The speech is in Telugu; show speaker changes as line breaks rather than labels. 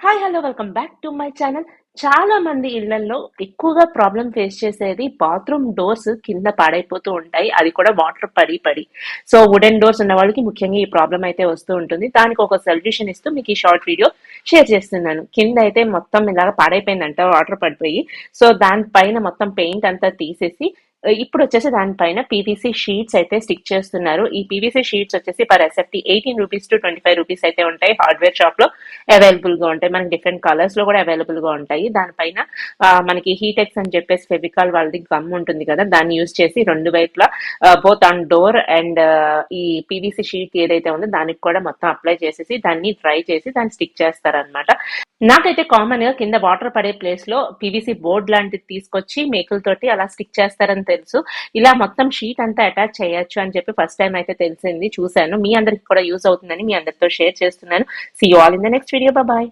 Hi hello welcome back to my channel. చాలా మంది ఇళ్లలో ఎక్కువగా ప్రాబ్లం ఫేస్ చేసేది బాత్రూమ్ డోర్స్ కింద పాడైపోతూ ఉంటాయి, అది కూడా వాటర్ పడి పడి. సో వుడెన్ డోర్స్ ఉన్న వాళ్ళకి ముఖ్యంగా ఈ ప్రాబ్లం అయితే వస్తూ ఉంటుంది. దానికి ఒక సొల్యూషన్ ఇస్తూ మీకు ఈ షార్ట్ వీడియో షేర్ చేస్తున్నాను. కింద అయితే మొత్తం ఇలాగ పాడైపోయిందంట వాటర్ పడిపోయి. సో దానిపైన మొత్తం పెయింట్ అంతా తీసేసి ఇప్పుడు వచ్చేసి దానిపైన పీవీసీ షీట్స్ అయితే స్టిక్ చేస్తున్నారు. ఈ పీవీసీ షీట్స్ వచ్చేసి per SFT 18 rupees to 25 rupees అయితే ఉంటాయి. హార్డ్వేర్ షాప్ లో అవైలబుల్ గా ఉంటాయి. మనకి డిఫరెంట్ కలర్స్ లో కూడా అవైలబుల్ గా ఉంటాయి. దానిపైన మనకి హీటెక్స్ అని చెప్పేసి ఫెవికాల్ వాళ్ళది గమ్ ఉంటుంది కదా, దాన్ని యూజ్ చేసి రెండు వైపులా బోత్ ఆన్ డోర్ అండ్ ఈ పీవీసీ షీట్ ఏదైతే ఉందో దానికి కూడా మొత్తం అప్లై చేసేసి దాన్ని డ్రై చేసి దాన్ని స్టిక్ చేస్తారనమాట. నాకైతే కామన్ గా కింద వాటర్ పడే ప్లేస్ లో పీవీసీ బోర్డ్ లాంటిది తీసుకొచ్చి మేకులతోటి అలా స్టిక్ చేస్తారని తెలుసు. ఇలా మొత్తం షీట్ అంతా అటాచ్ చేయొచ్చు అని చెప్పి ఫస్ట్ టైం అయితే తెలిసింది, చూశాను. మీ అందరికి కూడా యూస్ అవుతుందని మీ అందరితో షేర్ చేస్తున్నాను. See you all in the next video. Bye.